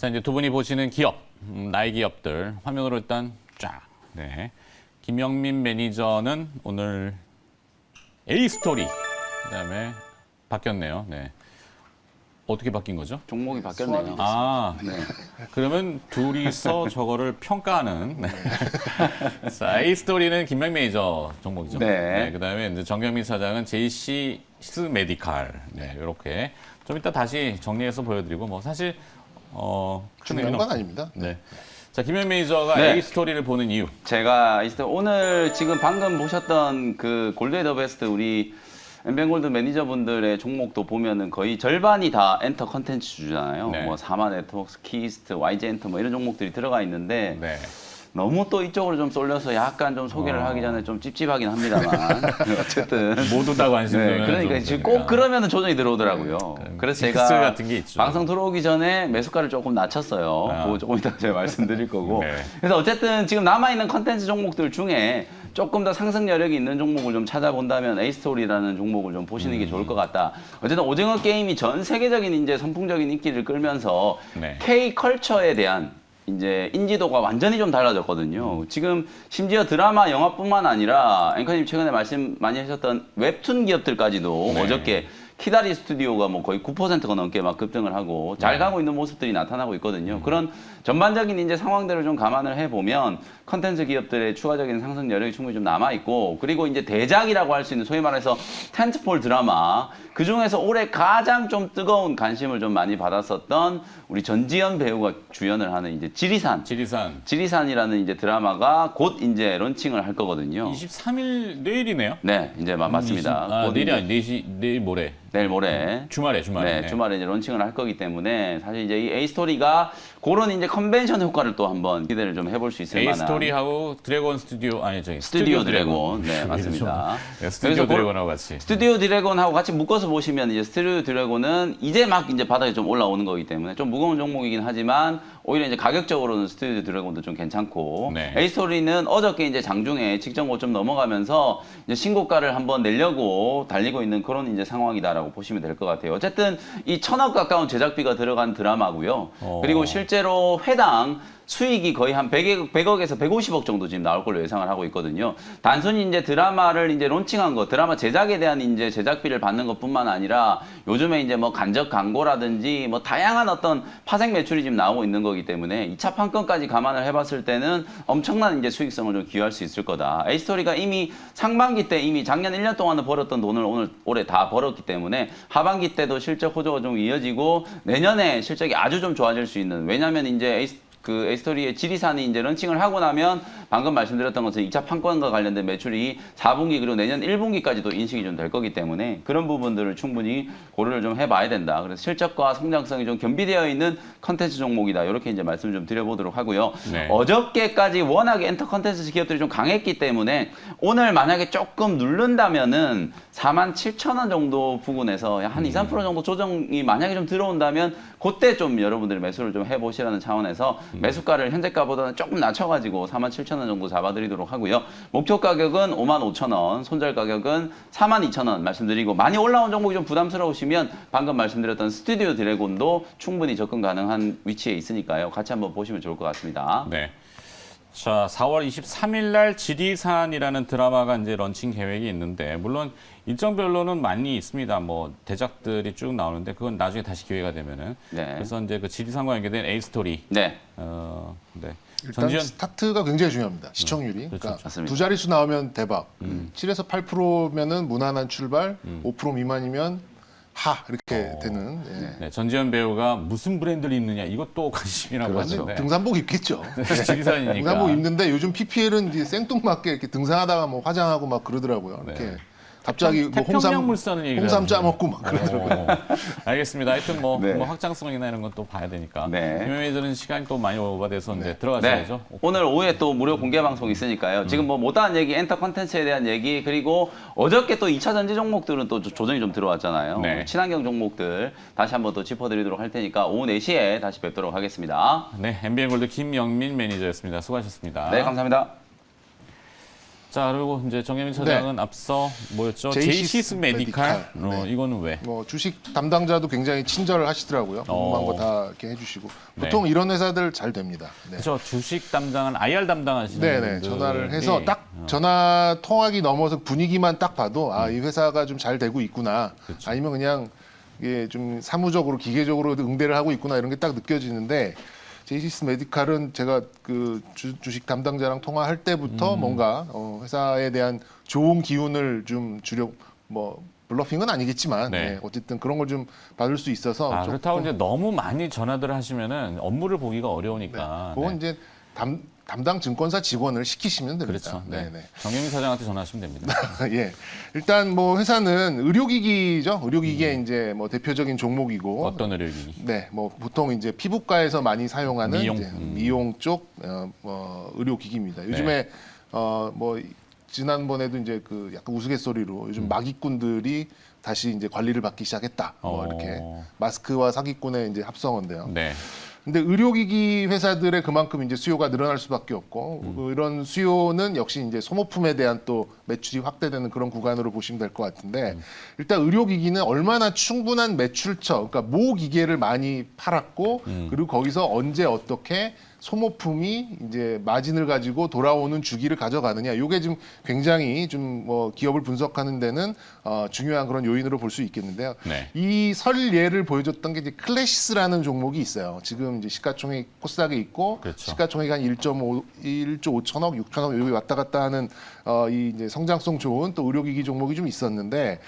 자, 이제 두 분이 보시는 기업, 나의 기업들 화면으로 일단 쫙. 네. 김영민 매니저는 오늘 A스토리, 그다음에 바뀌었네요. 네. 어떻게 바뀐 거죠? 종목이 바뀌었네요. 아, 네. 그러면 둘이서 저거를 평가하는. 네. 자, A스토리는 김명민 매니저 종목이죠. 네. 그다음에 이제 정경민 사장은 JC 메디칼. 네, 이렇게 좀 이따 다시 정리해서 보여드리고 뭐 사실 큰 중요한 의미는 건 없- 아닙니다. 네. 자, 김명민 매니저가 네. A스토리를 보는 이유. 제가 오늘 지금 방금 보셨던 그 골드 더 베스트 우리 엠뱅골드 매니저분들의 종목도 보면은 거의 절반이 다 엔터 컨텐츠 주잖아요. 네. 뭐 사마 네트워크스, 키스트, YG 엔터 뭐 이런 종목들이 들어가 있는데 네. 너무 또 이쪽으로 좀 쏠려서 약간 좀 소개를 하기 전에 좀 찝찝하긴 합니다만 어쨌든 모두 다 관심 네, 두면 그러니까 좀 지금 그러니까. 꼭 그러면은 조정이 들어오더라고요. 그래서 빅스 제가 같은 게 있죠. 방송 들어오기 전에 매수가를 조금 낮췄어요. 아. 그거 조금 이따 제가 말씀드릴 거고. 네. 그래서 어쨌든 지금 남아있는 컨텐츠 종목들 중에 조금 더 상승 여력이 있는 종목을 좀 찾아본다면 A스토리라는 종목을 좀 보시는 게 좋을 것 같다. 어쨌든 오징어 게임이 전 세계적인 이제 선풍적인 인기를 끌면서 네. K컬처에 대한 이제 인지도가 완전히 좀 달라졌거든요. 지금 심지어 드라마, 영화뿐만 아니라 앵커님 최근에 말씀 많이 하셨던 웹툰 기업들까지도 네. 어저께 키다리 스튜디오가 뭐 거의 9%가 넘게 막 급등을 하고 잘 가고 있는 모습들이 나타나고 있거든요. 그런 전반적인 이제 상황들을 좀 감안을 해보면 컨텐츠 기업들의 추가적인 상승 여력이 충분히 좀 남아있고, 그리고 이제 대작이라고 할 수 있는 소위 말해서 텐트폴 드라마, 그 중에서 올해 가장 좀 뜨거운 관심을 좀 많이 받았었던 우리 전지현 배우가 주연을 하는 이제 지리산. 지리산 지리산이라는 이제 드라마가 곧 이제 런칭을 할 거거든요. 23일 내일이네요. 네, 이제 맞습니다. 곧 내일이 이제 아니 내일 모레. 내일 모레. 주말에. 네, 주말에 이제 런칭을 할 거기 때문에 사실 이제 이 A스토리가 그런 이제 컨벤션 효과를 또 한번 기대를 좀 해볼 수 있을 만한. A스토리하고 드래곤 스튜디오 아니 저기 스튜디오 드래곤. 네, 맞습니다. 네, 스튜디오 그래서 드래곤하고 같이. 스튜디오 드래곤하고 같이 묶어서 보시면 이제 스튜디오 드래곤은 이제 막 이제 바닥에 좀 올라오는 거기 때문에 좀 무거운 종목이긴 하지만 오히려 이제 가격적으로는 스튜디오 드래곤도 좀 괜찮고, 네. A스토리는 어저께 이제 장중에 직전 고점 넘어가면서 이제 신고가를 한번 내려고 달리고 있는 그런 이제 상황이다라고 보시면 될 것 같아요. 어쨌든 이 1,000억 가까운 제작비가 들어간 드라마고요. 그리고 실제로 회당 수익이 거의 한 100억에서 150억 정도 지금 나올 걸로 예상을 하고 있거든요. 단순히 이제 드라마를 이제 론칭한 거, 드라마 제작에 대한 이제 제작비를 받는 것뿐만 아니라 요즘에 이제 뭐 간접 광고라든지 뭐 다양한 어떤 파생 매출이 지금 나오고 있는 거기 때문에 2차 판권까지 감안을 해봤을 때는 엄청난 이제 수익성을 좀 기여할 수 있을 거다. A스토리가 이미 상반기 때 이미 작년 1년 동안은 벌었던 돈을 올해 다 벌었기 때문에 하반기 때도 실적 호조가 좀 이어지고 내년에 실적이 아주 좀 좋아질 수 있는, 왜냐하면 이제 A스토리의 지리산이 이제 런칭을 하고 나면 방금 말씀드렸던 것은 2차 판권과 관련된 매출이 4분기 그리고 내년 1분기까지도 인식이 좀 될 거기 때문에 그런 부분들을 충분히 고려를 좀 해봐야 된다. 그래서 실적과 성장성이 좀 겸비되어 있는 컨텐츠 종목이다. 이렇게 이제 말씀을 좀 드려보도록 하고요. 네. 어저께까지 워낙에 엔터 컨텐츠 기업들이 좀 강했기 때문에 오늘 만약에 조금 누른다면은 47,000원 정도 부근에서 한 2, 3% 정도 조정이 만약에 좀 들어온다면 그때 좀 여러분들이 매수를 좀 해보시라는 차원에서 매수가를 현재가보다는 조금 낮춰가지고 47,000원 정도 잡아드리도록 하고요. 목표 가격은 55,000원, 손절 가격은 42,000원 말씀드리고, 많이 올라온 종목이 좀 부담스러우시면 방금 말씀드렸던 스튜디오 드래곤도 충분히 접근 가능한 위치에 있으니까요. 같이 한번 보시면 좋을 것 같습니다. 네. 자, 4월 23일 날 지리산이라는 드라마가 이제 런칭 계획이 있는데, 물론 일정별로는 많이 있습니다. 뭐 대작들이 쭉 나오는데 그건 나중에 다시 기회가 되면은. 네. 그래서 이제 그 지리산과 연계된 A스토리. 네. 네. 일단 스타트가 굉장히 중요합니다. 시청률이. 그러니까 맞습니다. 두 자릿수 나오면 대박. 7에서 8%면은 무난한 출발, 5% 미만이면 하 이렇게 되는. 예. 네, 전지현 배우가 무슨 브랜드를 입느냐 이것도 관심이라고 그렇죠. 하는데. 등산복 입겠죠. 지리산이니까. 등산복 입는데 요즘 PPL은 이제 생뚱맞게 이렇게 등산하다가 뭐 화장하고 막 그러더라고요. 네. 이렇게 갑자기 뭐 태평양물산은 얘기를 홍삼 하는데. 짜먹고 막 그러더라고요. 알겠습니다. 하여튼 뭐, 네. 뭐 확장성이나 이런 건 또 봐야 되니까. 네. 김혜미들은 시간이 또 많이 오버돼서 이제 들어가셔야죠. 네. 오늘 오후에 또 무료 공개 방송 있으니까요. 지금 뭐 못다한 얘기, 엔터 컨텐츠에 대한 얘기, 그리고 어저께 또 2차 전지 종목들은 또 조정이 좀 들어왔잖아요. 네. 친환경 종목들 다시 한번 또 짚어드리도록 할 테니까 오후 4시에 다시 뵙도록 하겠습니다. 네, MBN골드 김영민 매니저였습니다. 수고하셨습니다. 네, 감사합니다. 자, 그리고 이제 정혜민 차장은 앞서 뭐였죠? 제이시스 메디칼. 네. 이거는 왜? 뭐 주식 담당자도 굉장히 친절을 하시더라고요. 궁금한 거 다 이렇게 해주시고 보통 이런 회사들 잘 됩니다. 네. 그렇죠. 주식 담당은 IR 담당하시는 네네 분들이 전화를 해서 딱 전화 통화기 넘어서 분위기만 딱 봐도 아 이 회사가 좀 잘 되고 있구나. 그렇죠. 아니면 그냥 이게 좀 사무적으로 기계적으로 응대를 하고 있구나 이런 게 딱 느껴지는데. 제이시스 메디칼은 제가 그 주식 담당자랑 통화할 때부터 뭔가 회사에 대한 좋은 기운을 좀 주려 뭐 블러핑은 아니겠지만 네. 네, 어쨌든 그런 걸 좀 받을 수 있어서 그렇다고 이제 너무 많이 전화들을 하시면은 업무를 보기가 네, 어려우니까. 그건 이제 담당 증권사 직원을 시키시면 됩니다. 그렇죠. 네. 네. 정혜민 사장한테 전화하시면 됩니다. 예. 일단 뭐 회사는 의료기기죠. 의료기기의 이제 뭐 대표적인 종목이고 어떤 의료기기? 네, 뭐 보통 이제 피부과에서 많이 사용하는 미용. 이제 미용 쪽 의료기기입니다. 요즘에 뭐 지난번에도 이제 그 약간 우스갯소리로 요즘 마기꾼들이 다시 이제 관리를 받기 시작했다. 뭐 이렇게 마스크와 사기꾼의 이제 합성어인데요. 네. 근데 의료기기 회사들의 그만큼 이제 수요가 늘어날 수밖에 없고 이런 수요는 역시 이제 소모품에 대한 또 매출이 확대되는 그런 구간으로 보시면 될 것 같은데 일단 의료기기는 얼마나 충분한 매출처, 그러니까 모 기계를 많이 팔았고 그리고 거기서 언제 어떻게 소모품이 이제 마진을 가지고 돌아오는 주기를 가져가느냐. 이게 지금 굉장히 좀 뭐 기업을 분석하는 데는 중요한 그런 요인으로 볼 수 있겠는데요. 네. 이 설 예를 보여줬던 게 이제 클래시스라는 종목이 있어요. 지금 이제 시가총액 코스닥에 있고 그렇죠. 시가총액 한 1조 5천억, 6천억 여기 왔다 갔다 하는 이 이제 성장성 좋은 또 의료기기 종목이 좀 있었는데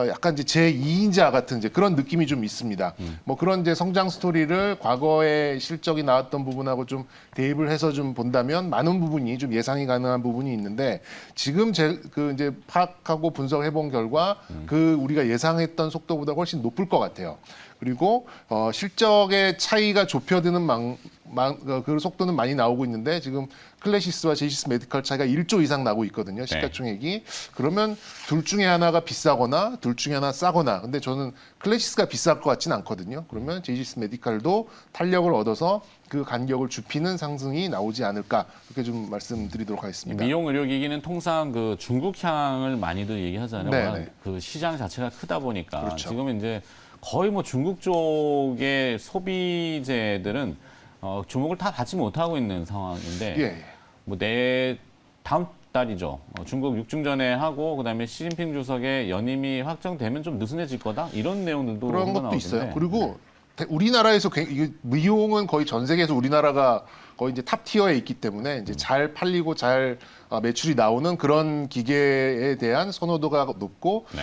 약간 이제 제2인자 같은 이제 그런 느낌이 좀 있습니다. 뭐 그런 이제 성장 스토리를 과거에 실적이 나왔던 부분하고 좀 대입을 해서 좀 본다면 많은 부분이 좀 예상이 가능한 부분이 있는데 지금 그 이제 파악하고 분석해 본 결과 그 우리가 예상했던 속도보다 훨씬 높을 것 같아요. 그리고 실적의 차이가 좁혀드는 그 속도는 많이 나오고 있는데 지금 클래시스와 제이시스 메디칼 차이가 1조 이상 나고 있거든요. 시가총액이. 그러면 둘 중에 하나가 비싸거나 둘 중에 하나 싸거나. 근데 저는 클래시스가 비쌀 것 같지는 않거든요. 그러면 제이시스 메디칼도 탄력을 얻어서 그 간격을 좁히는 상승이 나오지 않을까 그렇게 좀 말씀드리도록 하겠습니다. 미용 의료기기는 통상 그 중국향을 많이들 얘기하잖아요. 네네. 워낙 그 시장 자체가 크다 보니까 그렇죠. 지금은 이제 거의 뭐 중국 쪽의 소비재들은 주목을 다 받지 못하고 있는 상황인데 예. 뭐 다음 달이죠. 중국 6중전에 하고 그다음에 시진핑 주석의 연임이 확정되면 좀 느슨해질 거다 이런 내용들도 그런 것도 흘러나오던데. 있어요. 그리고 우리나라에서 이게 미용은 거의 전 세계에서 우리나라가 거의 이제 탑 티어에 있기 때문에 이제 잘 팔리고 잘 매출이 나오는 그런 기계에 대한 선호도가 높고 네.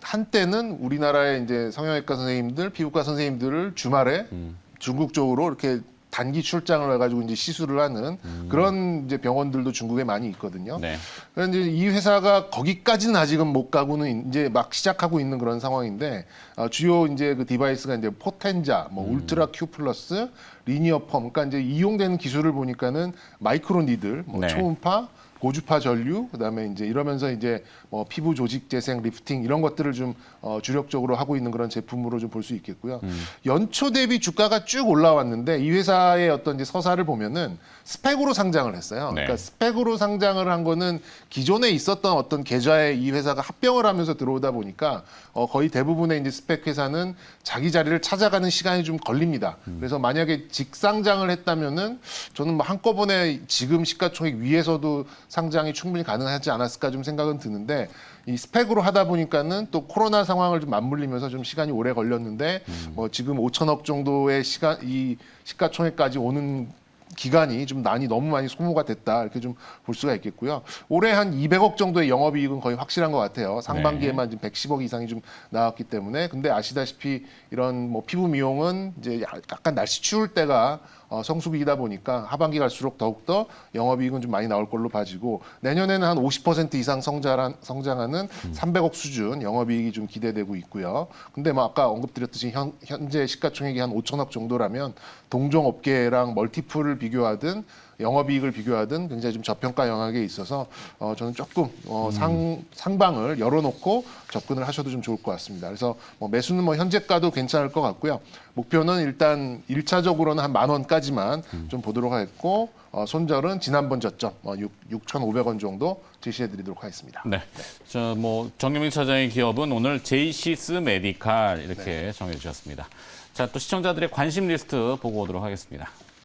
한때는 우리나라의 이제 성형외과 선생님들, 피부과 선생님들을 주말에 중국 쪽으로 이렇게 단기 출장을 해가지고 이제 시술을 하는 그런 이제 병원들도 중국에 많이 있거든요. 네. 그런데 이제 이 회사가 거기까지는 아직은 못 가고는 이제 막 시작하고 있는 그런 상황인데 주요 이제 그 디바이스가 이제 포텐자, 뭐 울트라 큐 플러스, 리니어 펌, 그러니까 이제 이용되는 기술을 보니까는 마이크로 니들, 뭐 네. 초음파, 고주파 전류, 그다음에 이제 이러면서 이제 뭐 피부 조직 재생, 리프팅 이런 것들을 좀 주력적으로 하고 있는 그런 제품으로 좀 볼 수 있겠고요. 연초 대비 주가가 쭉 올라왔는데 이 회사의 어떤 이제 서사를 보면은 스펙으로 상장을 했어요. 네. 그러니까 스펙으로 상장을 한 거는 기존에 있었던 어떤 계좌에 이 회사가 합병을 하면서 들어오다 보니까 거의 대부분의 이제 스펙 회사는 자기 자리를 찾아가는 시간이 좀 걸립니다. 그래서 만약에 직상장을 했다면은 저는 뭐 한꺼번에 지금 시가총액 위에서도 상장이 충분히 가능하지 않았을까 좀 생각은 드는데 이 스펙으로 하다 보니까는 또 코로나 상황을 좀 맞물리면서 좀 시간이 오래 걸렸는데 뭐 지금 5천억 정도의 이 시가총액까지 오는 기간이 좀 너무 많이 소모가 됐다 이렇게 좀 볼 수가 있겠고요. 올해 한 200억 정도의 영업이익은 거의 확실한 것 같아요. 상반기에만 지금 110억 이상이 좀 나왔기 때문에 근데 아시다시피 이런 뭐 피부 미용은 이제 약간 날씨 추울 때가 성수기이다 보니까 하반기 갈수록 더욱더 영업이익은 좀 많이 나올 걸로 봐지고 내년에는 한 50% 이상 성장하는 300억 수준 영업이익이 좀 기대되고 있고요. 근데 뭐 아까 언급드렸듯이 현재 시가총액이 한 5천억 정도라면 동종업계랑 멀티플을 비교하든 영업이익을 비교하든 굉장히 좀 저평가 영역에 있어서 저는 조금 상방을 열어놓고 접근을 하셔도 좀 좋을 것 같습니다. 그래서 뭐 매수는 뭐 현재가도 괜찮을 것 같고요. 목표는 일단 1차적으로는 한 10,000원까지만 좀 보도록 하겠고 손절은 지난번 저점 6,500원 정도 제시해드리도록 하겠습니다. 네. 저 뭐 정경민 차장의 기업은 오늘 제이시스 메디칼 이렇게 정해 주셨습니다. 자, 또 시청자들의 관심 리스트 보고 오도록 하겠습니다.